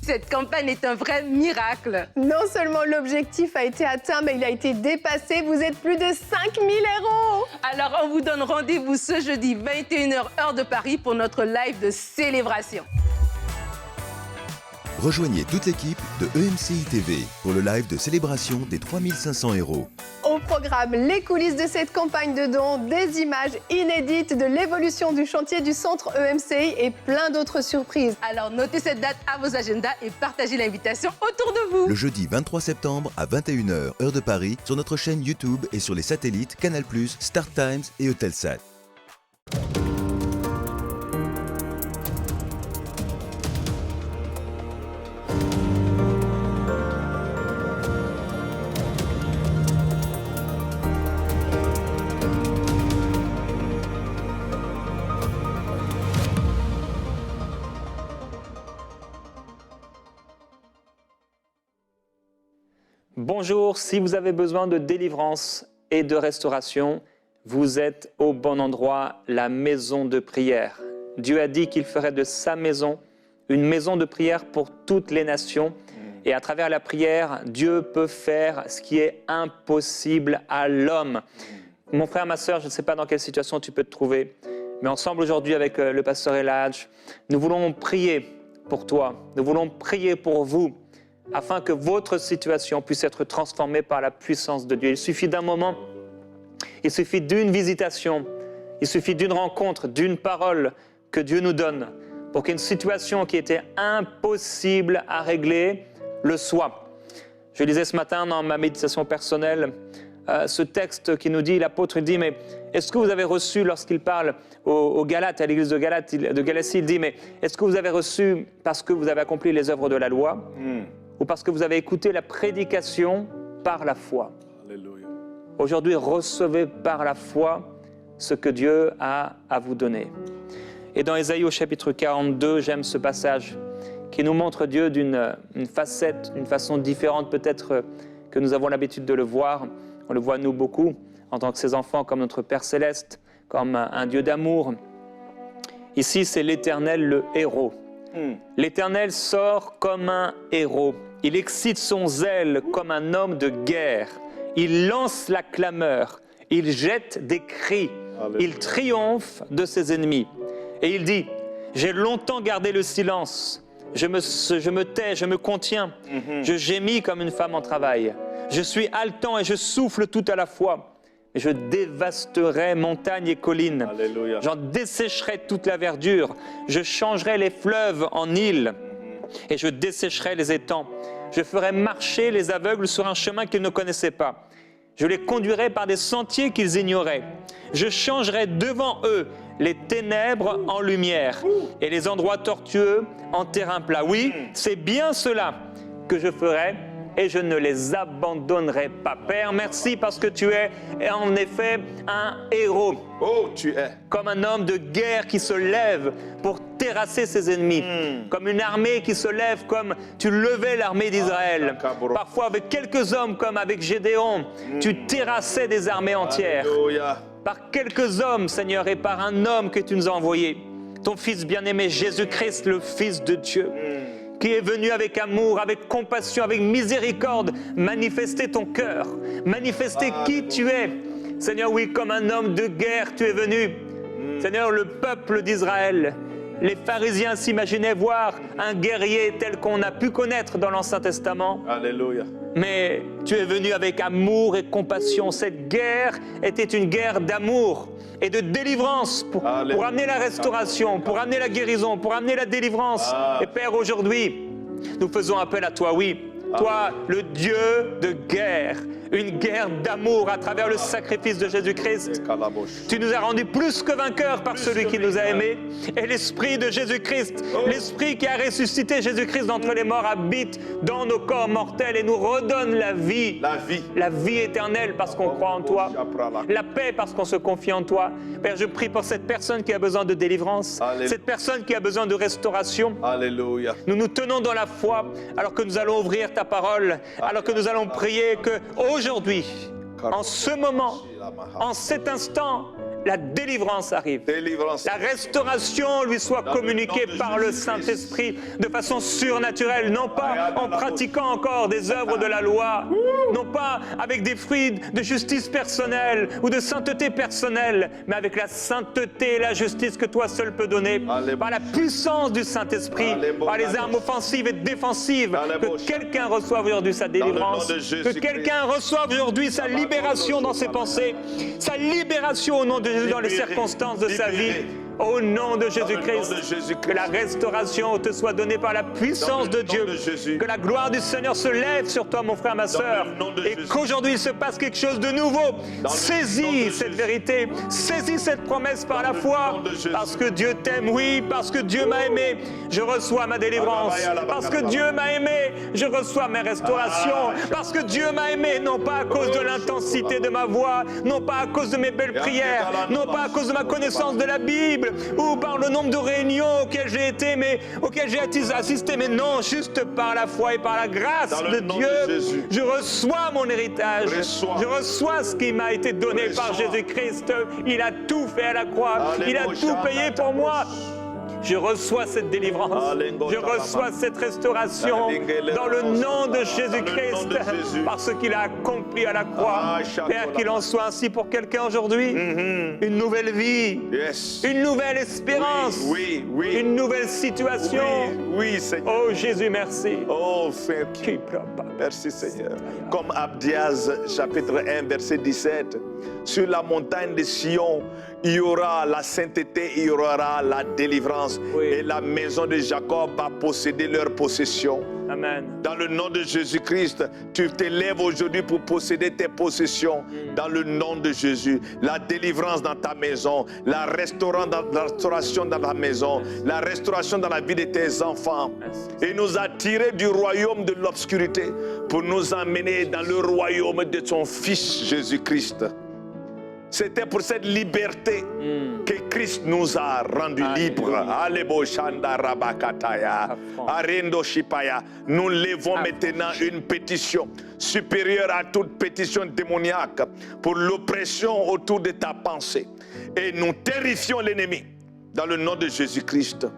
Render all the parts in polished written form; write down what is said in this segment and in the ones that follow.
Cette campagne est un vrai miracle. Non seulement l'objectif a été atteint, mais il a été dépassé. Vous êtes plus de 5000 héros. Alors, on vous donne rendez-vous ce jeudi 21h heure de Paris pour notre live de célébration. Rejoignez toute l'équipe de EMCI TV pour le live de célébration des 3500 héros. Au programme, les coulisses de cette campagne de dons, des images inédites de l'évolution du chantier du centre EMCI et plein d'autres surprises. Alors, notez cette date à vos agendas et partagez l'invitation autour de vous. Le jeudi 23 septembre à 21h heure de Paris sur notre chaîne YouTube et sur les satellites Canal+, Star Times et Eutelsat. Bonjour, si vous avez besoin de délivrance et de restauration, vous êtes au bon endroit, la maison de prière. Dieu a dit qu'il ferait de sa maison une maison de prière pour toutes les nations. Et à travers la prière, Dieu peut faire ce qui est impossible à l'homme. Mon frère, ma sœur, je ne sais pas dans quelle situation tu peux te trouver, mais ensemble aujourd'hui avec le pasteur Eladj, nous voulons prier pour toi, nous voulons prier pour vous, afin que votre situation puisse être transformée par la puissance de Dieu. Il suffit d'un moment, il suffit d'une visitation, il suffit d'une rencontre, d'une parole que Dieu nous donne pour qu'une situation qui était impossible à régler le soit. Je lisais ce matin dans ma méditation personnelle ce texte qui nous dit, l'apôtre dit, mais est-ce que vous avez reçu, lorsqu'il parle aux Galates, à l'église de Galatie, il dit, mais est-ce que vous avez reçu parce que vous avez accompli les œuvres de la loi ou parce que vous avez écouté la prédication par la foi? Alléluia. Aujourd'hui, recevez par la foi ce que Dieu a à vous donner. Et dans Ésaïe au chapitre 42, j'aime ce passage qui nous montre Dieu d'une facette, d'une façon différente peut-être que nous avons l'habitude de le voir. On le voit nous beaucoup en tant que ses enfants, comme notre Père Céleste, comme un Dieu d'amour. Ici, c'est l'Éternel, le héros. L'Éternel sort comme un héros. Il excite son zèle comme un homme de guerre. Il lance la clameur. Il jette des cris. Alléluia. Il triomphe de ses ennemis. Et il dit, j'ai longtemps gardé le silence. Je me tais, je me contiens. Je gémis comme une femme en travail. Je suis haletant et je souffle tout à la fois. Et je dévasterai montagnes et collines. Alléluia. J'en dessécherai toute la verdure. Je changerai les fleuves en îles. Et je dessécherai les étangs. Je ferai marcher les aveugles sur un chemin qu'ils ne connaissaient pas. Je les conduirai par des sentiers qu'ils ignoraient. Je changerai devant eux les ténèbres en lumière et les endroits tortueux en terrain plat. Oui, c'est bien cela que je ferai et je ne les abandonnerai pas. Père, merci parce que tu es en effet un héros. Oh, tu es. Comme un homme de guerre qui se lève pour terrasser ses ennemis. Comme une armée qui se lève comme tu levais l'armée d'Israël. Parfois avec quelques hommes comme avec Gédéon, tu terrassais des armées entières. Alléluia. Par quelques hommes, Seigneur, et par un homme que tu nous as envoyé. Ton Fils bien-aimé, Jésus-Christ, le Fils de Dieu. Qui est venu avec amour, avec compassion, avec miséricorde, manifester ton cœur, manifester qui tu es. Seigneur, oui, comme un homme de guerre, tu es venu. Seigneur, le peuple d'Israël, les pharisiens s'imaginaient voir un guerrier tel qu'on a pu connaître dans l'Ancien Testament. Alléluia. Mais tu es venu avec amour et compassion. Cette guerre était une guerre d'amour et de délivrance pour amener la restauration, pour amener la guérison, pour amener la délivrance. Et Père, aujourd'hui, nous faisons appel à toi, oui. Toi, le Dieu de guerre, une guerre d'amour à travers le sacrifice de Jésus-Christ. Tu nous as rendus plus que vainqueurs par celui qui nous a aimés. Et l'Esprit de Jésus-Christ, l'Esprit qui a ressuscité Jésus-Christ d'entre les morts habite dans nos corps mortels et nous redonne la vie. La vie. La vie éternelle parce qu'on croit en toi. La paix parce qu'on se confie en toi. Père, je prie pour cette personne qui a besoin de délivrance. Alléluia. Cette personne qui a besoin de restauration. Alléluia. Nous nous tenons dans la foi alors que nous allons ouvrir ta parole, alors que nous allons prier que aujourd'hui, en ce moment, en cet instant, la délivrance arrive. Délivrance. La restauration lui soit communiquée par le Saint-Esprit de façon surnaturelle, non pas en pratiquant encore des œuvres de la loi, non pas avec des fruits de justice personnelle ou de sainteté personnelle, mais avec la sainteté et la justice que toi seul peux donner, par la puissance du Saint-Esprit, par les armes offensives et défensives, que quelqu'un reçoive aujourd'hui sa délivrance, que quelqu'un reçoive aujourd'hui sa libération dans ses pensées, sa libération au nom de Jésus dans les circonstances de sa vie. Au nom de Jésus-Christ, que la restauration te soit donnée par la puissance de Dieu, que la gloire du Seigneur se lève sur toi, mon frère, ma soeur, et qu'aujourd'hui il se passe quelque chose de nouveau. Saisis cette vérité, saisis cette promesse par la foi, parce que Dieu t'aime, oui, parce que Dieu m'a aimé, je reçois ma délivrance, parce que Dieu m'a aimé, je reçois mes restaurations, parce que Dieu m'a aimé, non pas à cause de l'intensité de ma voix, non pas à cause de mes belles prières, non pas à cause de ma connaissance de la Bible, ou par le nombre de réunions auxquelles j'ai été, mais auxquelles j'ai assisté, mais non, juste par la foi et par la grâce de Dieu, je reçois mon héritage, je reçois ce qui m'a été donné par Jésus-Christ. Il a tout fait à la croix, il a tout payé pour moi. Je reçois cette délivrance, je reçois cette restauration dans le nom de Jésus-Christ, parce qu'il a accompli à la croix. Père, qu'il en soit ainsi pour quelqu'un aujourd'hui. Une nouvelle vie, une nouvelle espérance, une nouvelle situation. Oui, Seigneur. Oh Jésus, merci. Oh, merci Seigneur. Comme Abdias, chapitre 1, verset 17. Sur la montagne de Sion, il y aura la sainteté, il y aura la délivrance. Et la maison de Jacob va posséder leur possession. Amen. Dans le nom de Jésus-Christ, tu te lèves aujourd'hui pour posséder tes possessions. Dans le nom de Jésus, la délivrance dans ta maison, la restauration dans ta maison, la restauration dans la vie de tes enfants. Et nous attirer du royaume de l'obscurité pour nous emmener dans le royaume de ton Fils Jésus-Christ. C'était pour cette liberté que Christ nous a rendus libres. Nous levons maintenant une pétition supérieure à toute pétition démoniaque pour l'oppression autour de ta pensée. Et nous terrifions l'ennemi dans le nom de Jésus-Christ.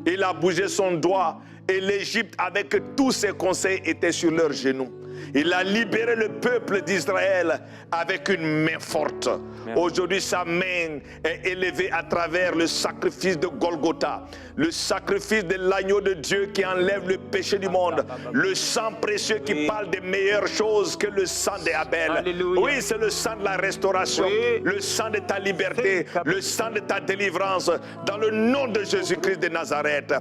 Il a bougé son doigt et l'Égypte avec tous ses conseils était sur leurs genoux. Il a libéré le peuple d'Israël avec une main forte. Aujourd'hui, sa main est élevée à travers le sacrifice de Golgotha, le sacrifice de l'agneau de Dieu qui enlève le péché du monde, le sang précieux qui parle de meilleures choses que le sang d'Abel. Oui, c'est le sang de la restauration, le sang de ta liberté, le sang de ta délivrance, dans le nom de Jésus-Christ de Nazareth.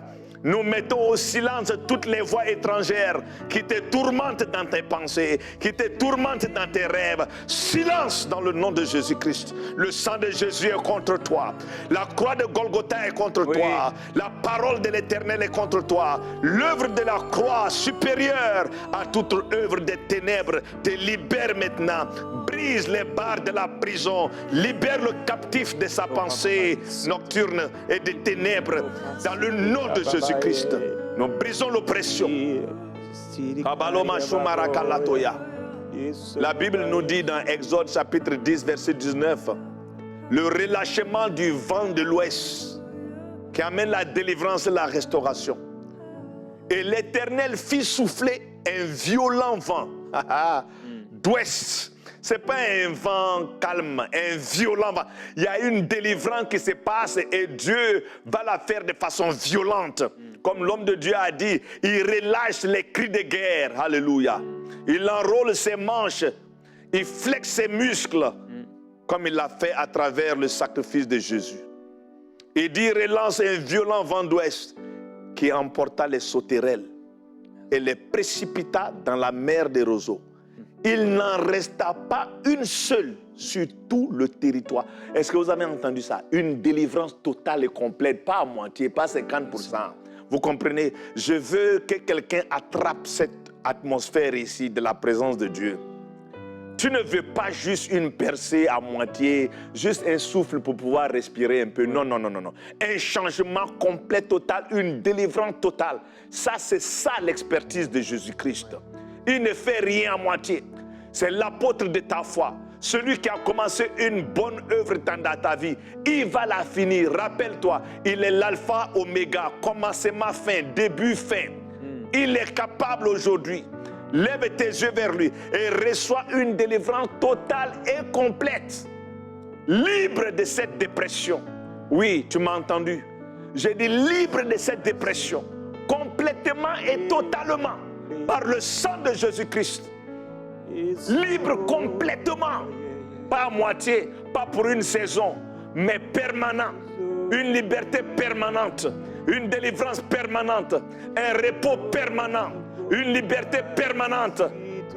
Nous mettons au silence toutes les voix étrangères qui te tourmentent dans tes pensées, qui te tourmentent dans tes rêves. Silence dans le nom de Jésus-Christ. Le sang de Jésus est contre toi. La croix de Golgotha est contre toi. La parole de l'Éternel est contre toi. L'œuvre de la croix supérieure à toute œuvre des ténèbres te libère maintenant. Brise les barres de la prison. Libère le captif de sa pensée nocturne et des ténèbres. Dans le nom de Jésus-Christ, nous brisons l'oppression. La Bible nous dit dans Exode chapitre 10, verset 19, le relâchement du vent de l'ouest qui amène la délivrance et la restauration. Et l'Éternel fit souffler un violent vent d'ouest. Ce n'est pas un vent calme, un violent vent. Il y a une délivrance qui se passe et Dieu va la faire de façon violente. Comme l'homme de Dieu a dit, il relâche les cris de guerre. Alléluia. Il enrôle ses manches, il flexe ses muscles, comme il l'a fait à travers le sacrifice de Jésus. Il dit, relance un violent vent d'ouest qui emporta les sauterelles et les précipita dans la mer des roseaux. Il n'en resta pas une seule sur tout le territoire. Est-ce que vous avez entendu ça? Une délivrance totale et complète, pas à moitié, pas 50%. Vous comprenez? Je veux que quelqu'un attrape cette atmosphère ici de la présence de Dieu. Tu ne veux pas juste une percée à moitié, juste un souffle pour pouvoir respirer un peu. Non, non, non, non, non. Un changement complet, total, une délivrance totale. Ça, c'est ça l'expertise de Jésus-Christ. Il ne fait rien à moitié. C'est l'apôtre de ta foi. Celui qui a commencé une bonne œuvre dans ta vie, il va la finir. Rappelle-toi, il est l'alpha, oméga, commencement, fin, début, fin. Il est capable aujourd'hui. Lève tes yeux vers lui et reçois une délivrance totale et complète. Libre de cette dépression. Oui, tu m'as entendu. J'ai dit libre de cette dépression. Complètement et totalement. Par le sang de Jésus-Christ. Libre complètement. Pas à moitié, pas pour une saison, mais permanent. Une liberté permanente. Une délivrance permanente. Un repos permanent. Une liberté permanente.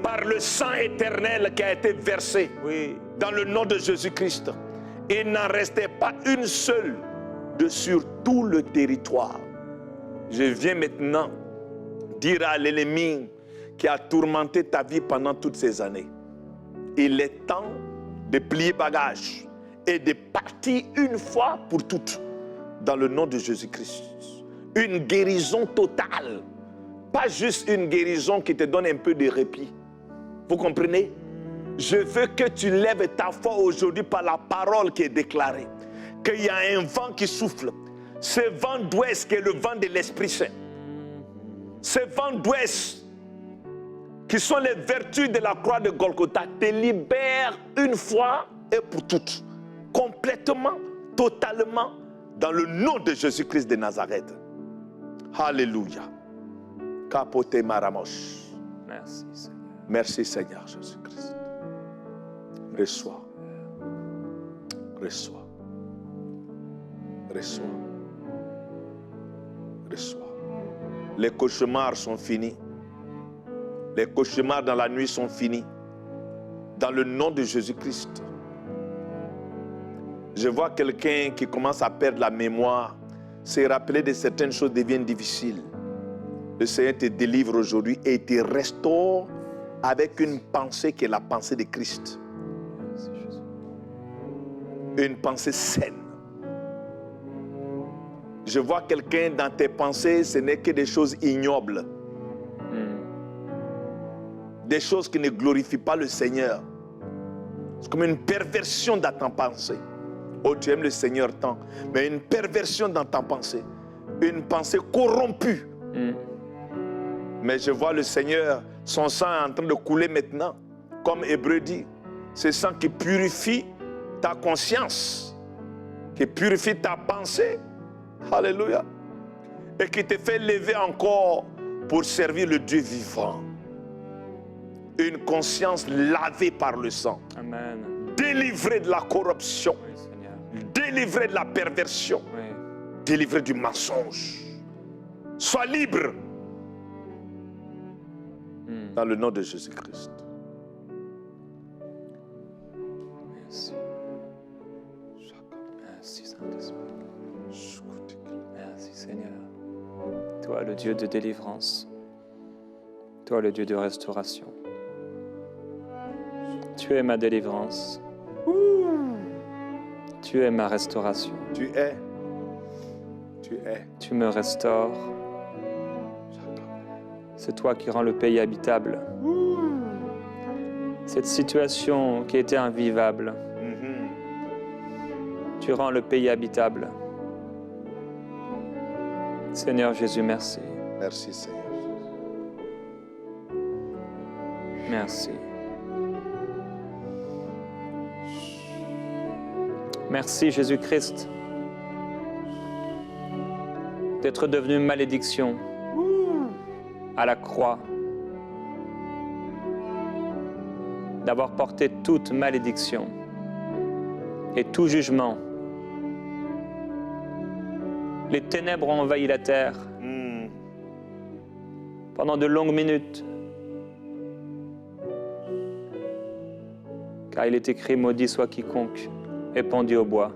Par le sang éternel qui a été versé. Dans le nom de Jésus-Christ. Il n'en restait pas une seule sur tout le territoire. Je viens maintenant dire à l'ennemi qui a tourmenté ta vie pendant toutes ces années, il est temps de plier bagage et de partir une fois pour toutes dans le nom de Jésus-Christ. Une guérison totale, pas juste une guérison qui te donne un peu de répit. Vous comprenez? Je veux que tu lèves ta foi aujourd'hui par la parole qui est déclarée. Qu'il y a un vent qui souffle. Ce vent d'ouest qui est le vent de l'Esprit Saint. Ce vent d'ouest qui sont les vertus de la croix de Golgotha te libère une fois et pour toutes. Complètement, totalement, dans le nom de Jésus-Christ de Nazareth. Alléluia. Capote Maramosh. Merci Seigneur. Merci Seigneur Jésus-Christ. Reçois. Reçois. Reçois. Reçois. Les cauchemars sont finis. Les cauchemars dans la nuit sont finis. Dans le nom de Jésus-Christ. Je vois quelqu'un qui commence à perdre la mémoire. Se rappeler de certaines choses devient difficile. Le Seigneur te délivre aujourd'hui et te restaure avec une pensée qui est la pensée de Christ. Une pensée saine. Je vois quelqu'un dans tes pensées, ce n'est que des choses ignobles. Des choses qui ne glorifient pas le Seigneur. C'est comme une perversion dans ta pensée. Oh, tu aimes le Seigneur tant, mais une perversion dans ta pensée. Une pensée corrompue. Mais je vois le Seigneur, son sang est en train de couler maintenant. Comme Hébreu dit, c'est sang qui purifie ta conscience, qui purifie ta pensée. Alléluia. Et qui te fait lever encore pour servir le Dieu vivant. Une conscience lavée par le sang. Amen. Délivrée de la corruption. Oui, Seigneur. Délivrée de la perversion. Oui. Délivrée du mensonge. Sois libre. Dans le nom de Jésus-Christ. Merci. Merci Saint-Esprit. Merci Seigneur. Toi le Dieu de délivrance. Toi le Dieu de restauration. Tu es ma délivrance. Tu es ma restauration. Tu es. Tu es. Tu me restaures. C'est toi qui rends le pays habitable. Cette situation qui était invivable, tu rends le pays habitable. Seigneur Jésus, merci. Merci Seigneur. Merci. Merci Jésus-Christ d'être devenu malédiction à la croix, d'avoir porté toute malédiction et tout jugement. Les ténèbres ont envahi la terre pendant de longues minutes, car il est écrit « Maudit soit quiconque est pendu au bois ».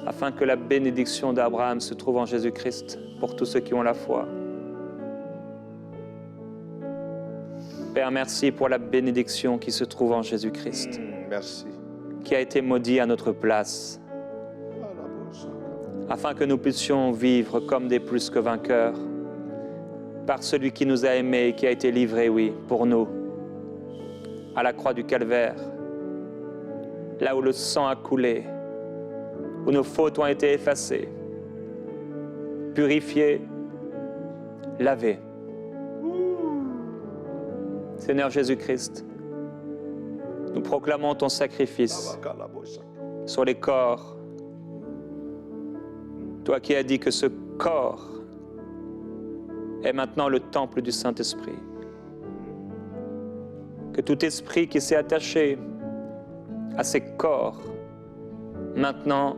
Afin que la bénédiction d'Abraham se trouve en Jésus-Christ pour tous ceux qui ont la foi. Père, merci pour la bénédiction qui se trouve en Jésus-Christ, Merci. qui a été maudit à notre place, afin que nous puissions vivre comme des plus que vainqueurs, par celui qui nous a aimés et qui a été livré, oui, pour nous, à la croix du Calvaire, là où le sang a coulé, où nos fautes ont été effacées, purifiées, lavées. Seigneur Jésus-Christ, nous proclamons ton sacrifice sur les corps. Toi qui as dit que ce corps est maintenant le temple du Saint-Esprit. Que tout esprit qui s'est attaché à ces corps, maintenant,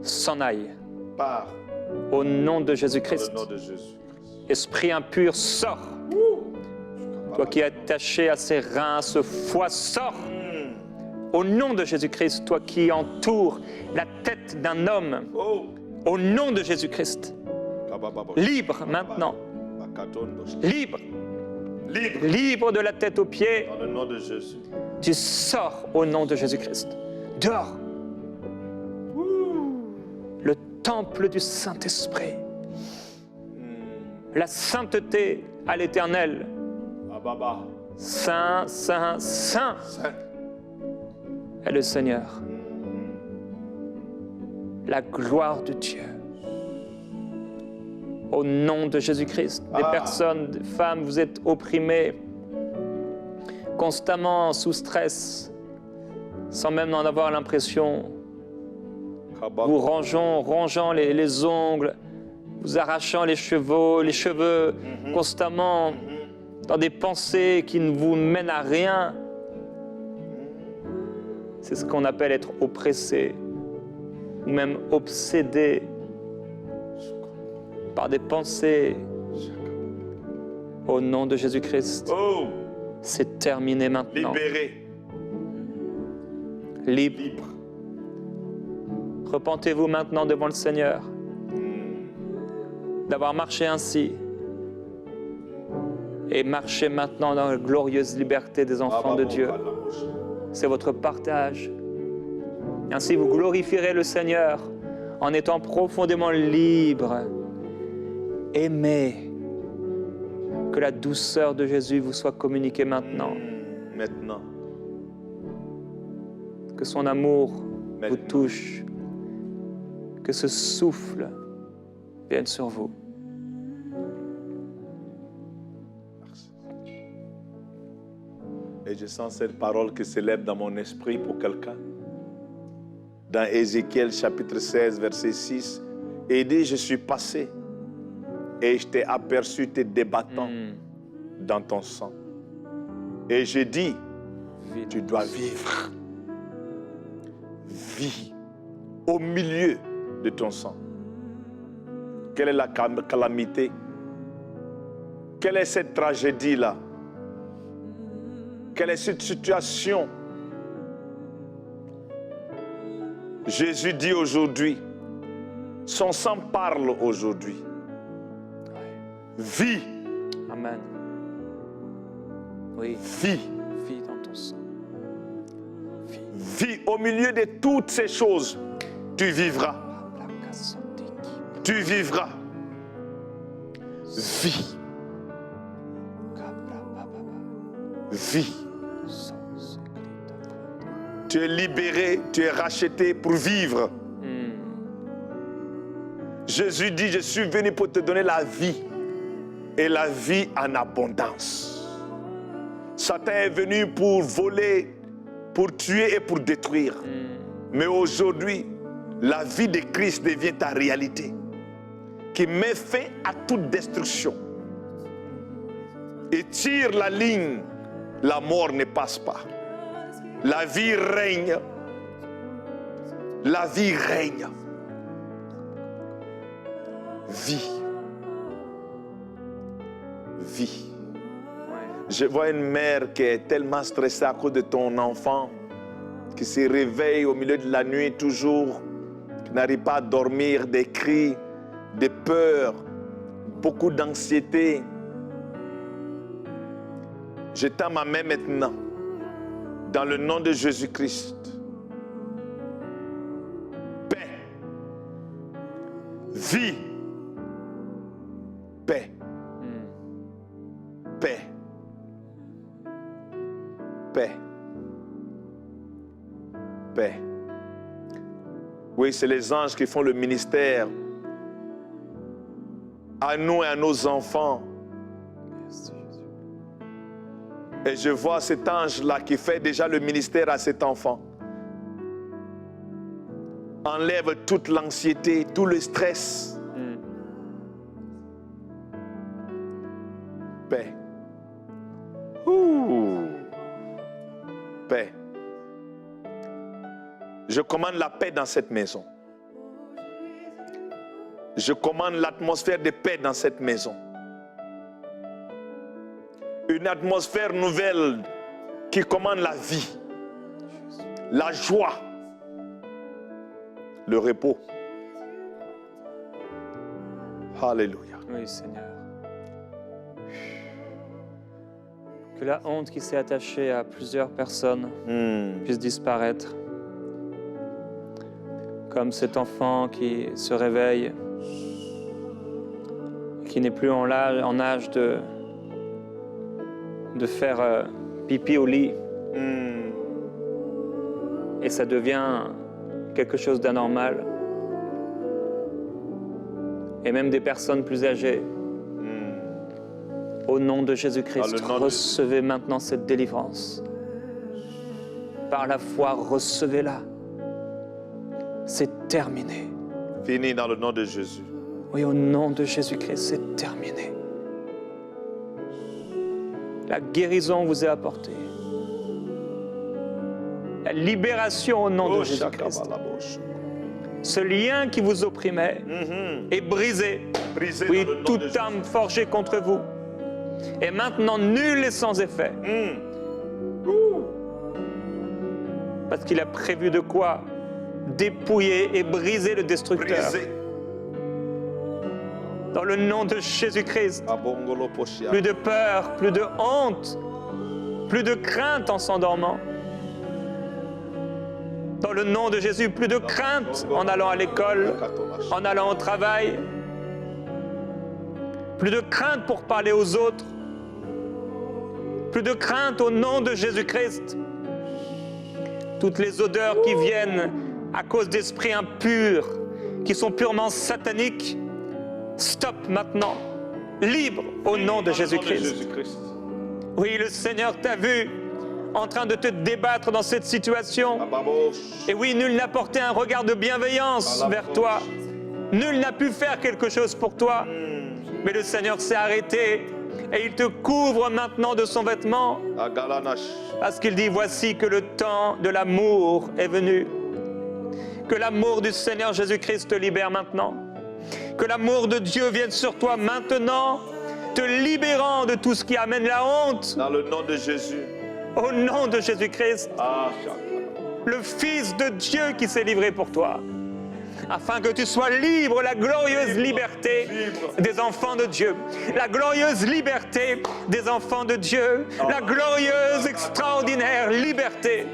s'en aille. Par Au nom de Jésus-Christ. le nom de Jésus. Esprit impur, sors. Toi qui es attaché à ces reins, à ce foie, sors. Au nom de Jésus-Christ, toi qui entoures la tête d'un homme, Oh. au nom de Jésus-Christ, libre maintenant, libre, Libre. libre de la tête aux pieds, Dans le nom de Jésus. tu sors au nom de Jésus-Christ. Dehors. Le temple du Saint-Esprit, la sainteté à l'Éternel. Ababa. Saint, saint, saint Saint. est le Seigneur. La gloire de Dieu. Au nom de Jésus-Christ, des personnes, des femmes, vous êtes opprimées, constamment sous stress, sans même en avoir l'impression. Vous rongeant les ongles, vous arrachant les cheveux constamment dans des pensées qui ne vous mènent à rien. C'est ce qu'on appelle être oppressé, ou même obsédé par des pensées. Au nom de Jésus-Christ, Oh. c'est terminé maintenant. Libéré. Libre. Libre. Repentez-vous maintenant devant le Seigneur d'avoir marché ainsi et marchez maintenant dans la glorieuse liberté des enfants de Dieu. C'est votre partage. Ainsi, vous glorifierez le Seigneur en étant profondément libre. Aimez. Que la douceur de Jésus vous soit communiquée maintenant. Maintenant. Que son amour vous Maintenant. touche. Que ce souffle vienne sur vous. Et je sens cette parole qui s'élève dans mon esprit pour quelqu'un. Dans Ézéchiel chapitre 16, verset 6, il dit, je suis passé et je t'ai aperçu te débattant dans ton sang. Et j'ai dit, tu dois vivre. Vis au milieu de ton sang. Quelle est la calamité? Quelle est cette tragédie-là? Quelle est cette situation? Jésus dit aujourd'hui, son sang parle aujourd'hui. Vis, Amen. Oui, vis, vis dans ton sang. vis. Au milieu de toutes ces choses, tu vivras. Tu vivras. Vis. Vis. Tu es libéré, tu es racheté pour vivre. Jésus dit, je suis venu pour te donner la vie et la vie en abondance. Satan est venu pour voler, pour tuer et pour détruire. Mais aujourd'hui, la vie de Christ devient ta réalité, qui met fin à toute destruction et tire la ligne. La mort ne passe pas. La vie règne. La vie règne. Vis. Vis. Je vois une mère qui est tellement stressée à cause de ton enfant, qui se réveille au milieu de la nuit toujours, qui n'arrive pas à dormir, des cris, des peurs, beaucoup d'anxiété. Je tends ma main maintenant, dans le nom de Jésus-Christ. Paix. Vie. Paix. Oui, c'est les anges qui font le ministère à nous et à nos enfants. Et je vois cet ange-là qui fait déjà le ministère à cet enfant. Enlève toute l'anxiété, tout le stress. Paix. Ouh. Paix. Je commande la paix dans cette maison. Je commande l'atmosphère de paix dans cette maison. Une atmosphère nouvelle qui commande la vie, la joie, le repos. Alléluia. Oui, Seigneur. Que la honte qui s'est attachée à plusieurs personnes puisse disparaître. Comme cet enfant qui se réveille, qui n'est plus en âge de faire pipi au lit. Et ça devient quelque chose d'anormal. Et même des personnes plus âgées. Au nom de Jésus-Christ, recevez maintenant cette délivrance. Par la foi, recevez-la. C'est terminé. Fini dans le nom de Jésus. Oui, au nom de Jésus-Christ, c'est terminé. La guérison vous est apportée. La libération au nom de Jésus-Christ. Ce lien qui vous opprimait est brisé. Oui, toute âme forgée contre vous. Et maintenant, nul est sans effet. Parce qu'il a prévu de quoi? Dépouiller et briser le destructeur. Dans le nom de Jésus-Christ. Plus de peur, plus de honte, plus de crainte en s'endormant. Dans le nom de Jésus, plus de crainte en allant à l'école, en allant au travail. Plus de crainte pour parler aux autres. Plus de crainte au nom de Jésus-Christ. Toutes les odeurs qui viennent à cause d'esprits impurs, qui sont purement sataniques, stop maintenant. Libre au nom de Jésus-Christ. Oui, le Seigneur t'a vu en train de te débattre dans cette situation. Et oui, nul n'a porté un regard de bienveillance vers toi. Nul n'a pu faire quelque chose pour toi. Mais le Seigneur s'est arrêté et il te couvre maintenant de son vêtement. Parce qu'il dit, voici que le temps de l'amour est venu. Que l'amour du Seigneur Jésus-Christ te libère maintenant. Que l'amour de Dieu vienne sur toi maintenant, te libérant de tout ce qui amène la honte. Dans le nom de Jésus. Au nom de Jésus-Christ. Le Fils de Dieu qui s'est livré pour toi. Afin que tu sois libre, la glorieuse liberté des enfants de Dieu. La glorieuse liberté des enfants de Dieu. La glorieuse, extraordinaire liberté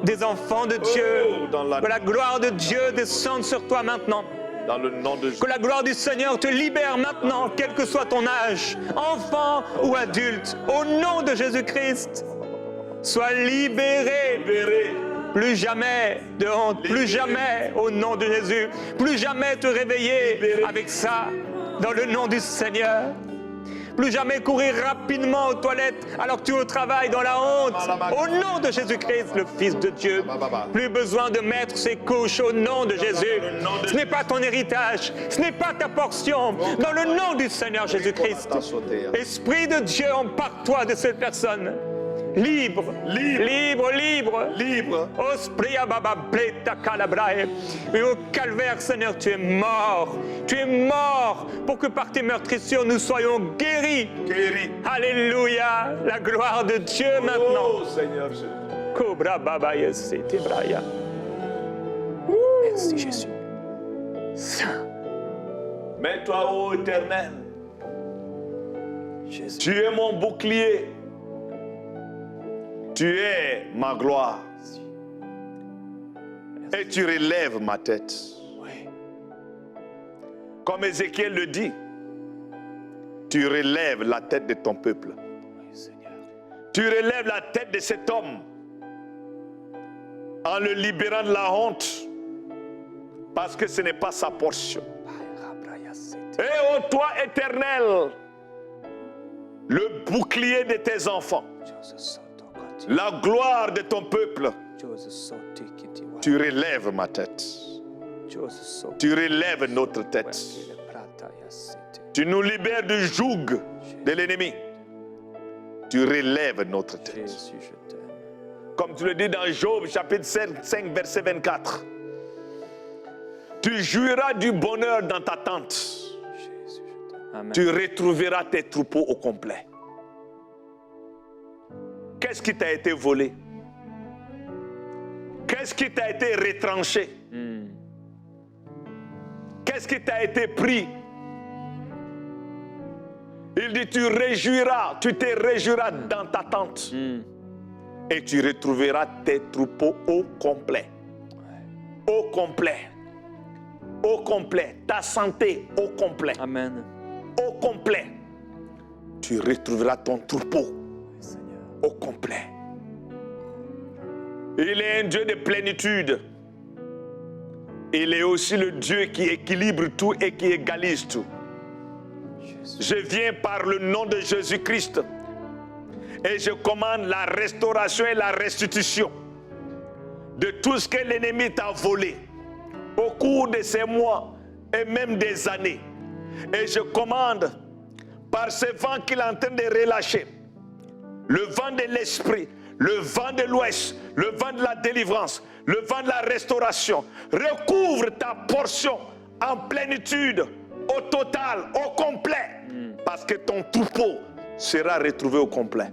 des enfants de Dieu. Que la gloire de Dieu descende sur toi maintenant. Dans le nom de Jésus. Que la gloire du Seigneur te libère maintenant, quel que soit ton âge, enfant ou adulte. Au nom de Jésus-Christ, sois libéré. Plus jamais de honte, plus jamais au nom de Jésus, plus jamais te réveiller avec ça dans le nom du Seigneur. Plus jamais courir rapidement aux toilettes alors que tu es au travail dans la honte. Au nom de Jésus-Christ, le Fils de Dieu. Plus besoin de mettre ses couches au nom de Jésus. Ce n'est pas ton héritage, ce n'est pas ta portion. Dans le nom du Seigneur Jésus-Christ. Esprit de Dieu, empare-toi de cette personne. Libre, libre, libre, libre. Ospria baba bleta calabrae. Et au calvaire, Seigneur, tu es mort. Tu es mort pour que par tes meurtrissures, nous soyons guéris. Alléluia. La gloire de Dieu maintenant. Oh, Seigneur Jésus. Cobra baba yesete braya. Merci Jésus. Saint. Mets-toi, ô Éternel. Jésus. Tu es mon bouclier. Tu es ma gloire. Et tu relèves ma tête. Oui. Comme Ézéchiel le dit, tu relèves la tête de ton peuple. Oui, Seigneur. Tu relèves la tête de cet homme en le libérant de la honte, Parce que ce n'est pas sa portion. Et ô toi éternel, le bouclier de tes enfants, la gloire de ton peuple, tu relèves ma tête. Tu relèves notre tête. Tu nous libères du joug de l'ennemi. Tu relèves notre tête. Comme tu le dis dans Job chapitre 5 verset 24. Tu jouiras du bonheur dans ta tente. Amen. Tu retrouveras tes troupeaux au complet. Qu'est-ce qui t'a été volé? Qu'est-ce qui t'a été retranché? Qu'est-ce qui t'a été pris? Il dit, tu réjouiras, tu te réjouiras dans ta tente. Et tu retrouveras tes troupeaux au complet. Au complet. Au complet. Ta santé au complet. Amen. Au complet. Tu retrouveras ton troupeau au complet. Il est un Dieu de plénitude. Il est aussi le Dieu qui équilibre tout et qui égalise tout. Je viens par le nom de Jésus-Christ et je commande la restauration et la restitution de tout ce que l'ennemi t'a volé au cours de ces mois et même des années. Et je commande par ce vent qu'il est en train de relâcher, le vent de l'esprit, le vent de l'ouest, le vent de la délivrance, le vent de la restauration, recouvre ta portion en plénitude, au total, au complet, parce que ton troupeau sera retrouvé au complet.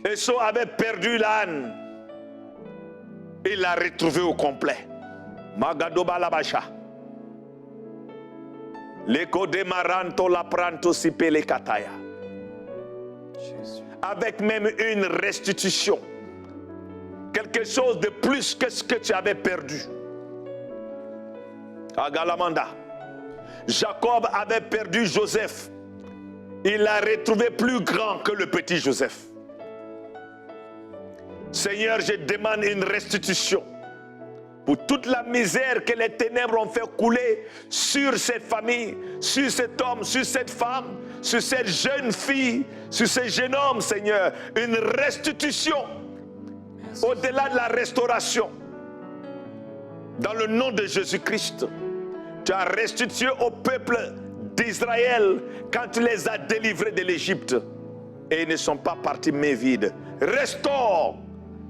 Esau avait perdu l'âne, il l'a retrouvé au complet. Magadoba Labasha. Leko de maranto la pranto sipele kataya. Avec même une restitution. Quelque chose de plus que ce que tu avais perdu. Agalamanda. Jacob avait perdu Joseph. Il l'a retrouvé plus grand que le petit Joseph. Seigneur, je demande une restitution pour toute la misère que les ténèbres ont fait couler sur cette famille, sur cet homme, sur cette femme, sur cette jeune fille, sur ce jeune homme, Seigneur. Une restitution au-delà de la restauration. Dans le nom de Jésus-Christ, tu as restitué au peuple d'Israël quand tu les as délivrés de l'Égypte. Et ils ne sont pas partis mains vides. Restaure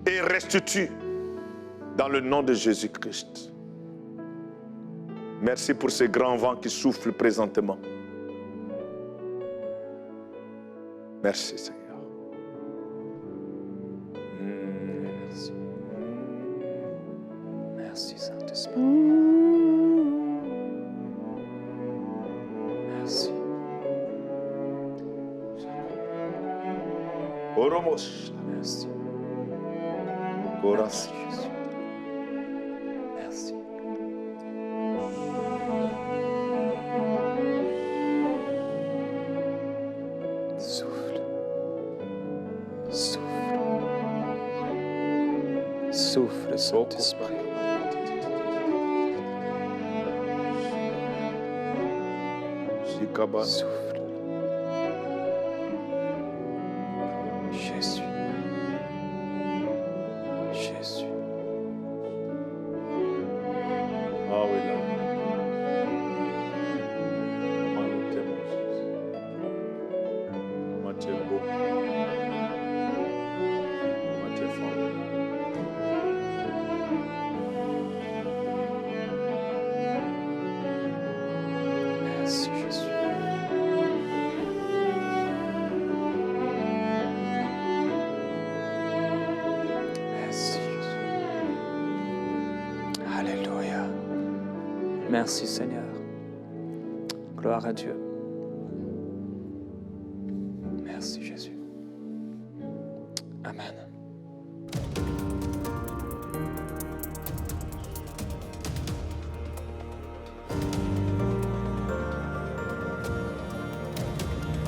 et restitue dans le nom de Jésus-Christ. Merci pour ce grand vent qui souffle présentement. Merci Seigneur. Merci. Merci Saint-Esprit. Merci. Oromos. Merci. Oras. Jésus. Merci. Souffle. Souffle. Souffle, Saint-Esprit. Shikaba. Souffle. Jésus. Jésus. Ah oui, là. Comment nous t'aimons, Jésus. Comment tu es beau. Comment tu es fort. Merci Jésus. Merci Jésus. Alléluia. Merci Seigneur. Gloire à Dieu. Merci Jésus. Amen.